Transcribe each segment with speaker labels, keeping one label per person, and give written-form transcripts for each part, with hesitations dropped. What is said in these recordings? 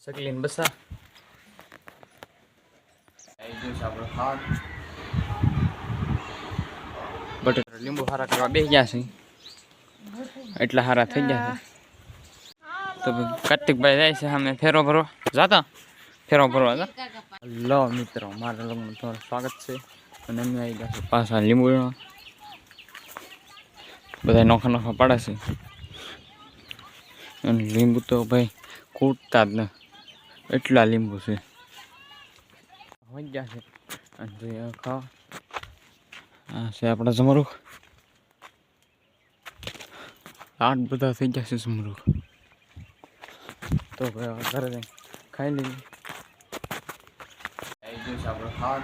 Speaker 1: શકલીન બસા આપણે ખાવા બટેટા લીંબુ હારા કરવા બેસી ગયા છે એટલા હારા થઈ ગયા છે તો કાર્તિકભાઈ જાય છે અમે ફેરો ભરવા જાતા ફેરો ભરવા જા લો મિત્રો મારા લોકોનું તમારું સ્વાગત છે અને અમે આવી ગયા છે પાછા લીંબુ બધા નોખા નોખા પાડે છે અને લીંબુ તો ભાઈ કૂટતા જ ને એટલા લીંબુ છે હોઈ ગયા છે અને ખાવા આ છે આપણા જમરૂખ આઠ બધા થઈ ગયા છે જમરૂખ તો ભાઈ ઘરે જઈને ખાઈ લઈએ આપણે ખાવા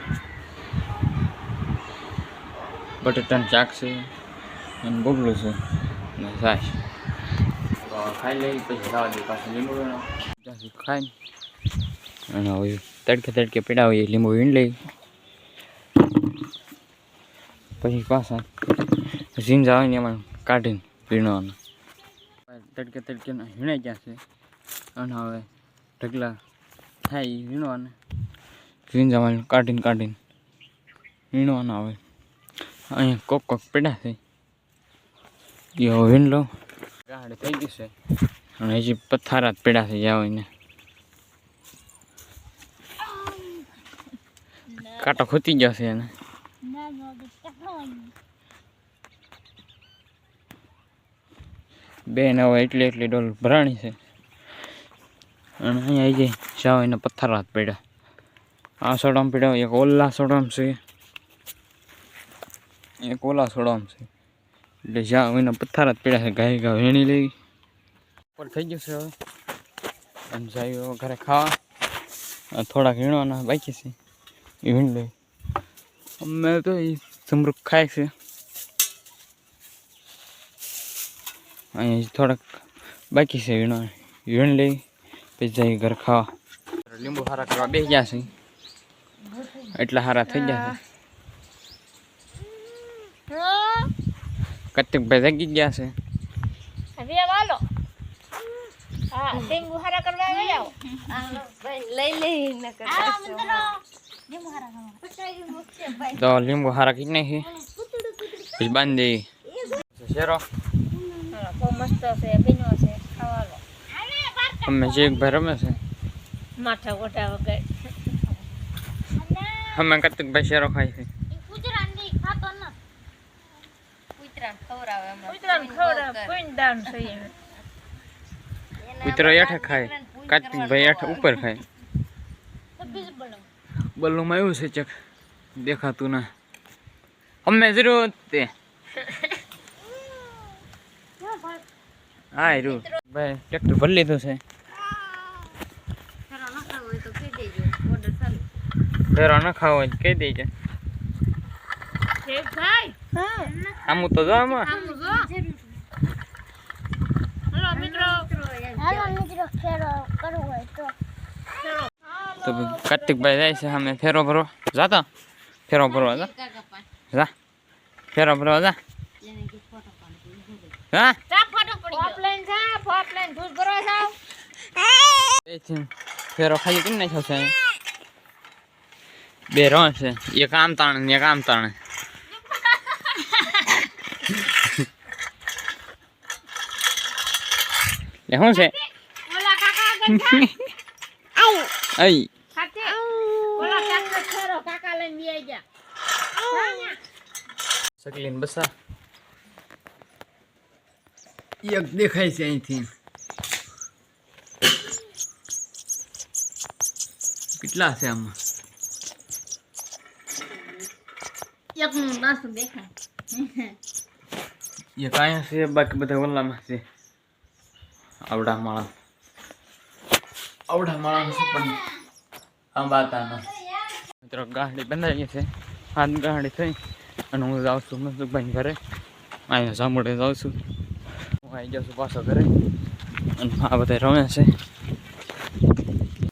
Speaker 1: બટેટાનું શાક છે અને બબલું છે અને છાશ તો ખાઈ લઈ પછી ખાવા દઈએ પાછું લીંબુ ખાઈ અને હવે તડકે પીડા હોય લીંબુ વીણ લઈ પછી પાછા ઝીંજા આવે ને એમાં કાઢીને વીણવાનું તડકે વીણાઈ ગયા છે અને હવે ઢગલા થાય એ વીણવાના ઝીંજામાં કાઢીને વીણવાના આવે અહીંયા કોક પીડા છે એ હવે વીણ લો ગાડી થઈ ગઈ છે અને હજી પથ્થારા જ પીડા છે જ્યાં હોય ને કાંટો ખૂતી ગયો છે એને બેન હવે એટલી ડોલ ભરાણી છે અને અહીંયા આવી જાય જાવ એને પથ્થારા જ પડ્યા આ સોડામાં પડ્યા એક ઓલા સોડામાં છે એક ઓલા સોડામાં છે એટલે જ્યાં એના પથ્થારા જ પડ્યા છે ગાય વેણી લેવી ઉપર થઈ ગયું છે હવે અને જાય ઘરે ખાવા થોડાક વીણવાના બાકી છે એ વીણ લે અમે તો એ જમરૂખ ખાય છે અહીંયા થોડાક બાકી છે વીણ લઈ પછી જાય ઘર ખાવા લીંબુ હારા કરવા બેસી ગયા છે એટલા હારા થઈ ગયા છે કાર્તિકભાઈ જાગી ગયા છે તો લીંબુ હારા કઈ નાખી પછી બાંધી શેરો
Speaker 2: મસ્ત છે બીનો છે ખાવાનો
Speaker 1: અમે જે એક ભાઈ રમે છે
Speaker 2: માથા ગોટા વગર
Speaker 1: અમે કાર્તિકભાઈ શેરો ખાય છે કૂતરો હેઠે ખાય કાર્તિકભાઈ હેઠે ઉપર ખાય બલ્લુમાં એવું છે ચક દેખાતું ના અમે જરૂર તે હા રૂ ભાઈ ટ્રેક્ટર ભરી લીધું છે ફેરો ન ખાવો હોય કહી દેજે આમ તો જો આમાં તો કાર્તિકભાઈ જાય છે અમે ફેરો ભરવા જાતા ફેરો ભરવા જા ફેરો ભરવા જા હા ફેરો ખાલી કેમ નાખ્યો છે બે રણ છે એક આમ તાણે ને એક આમ તાણે શું છે શકલીન બસા એક દેખાય છે અહીંથી કેટલા છે આમાં એક અહીંયા છે બાકી બધા ઓલામાં છે આવડા માળા છે પણ આંબાતાના મિત્રો ગાડી બંધાઈ છે હાથ ગાડી થઈ અને હું જાઉં છું મનસુખભાઈ ઘરે અહીંયા સાંભળે જાઉં છું હું આવી જાઉં છું પાછો ઘરે અને આ બધા રમે છે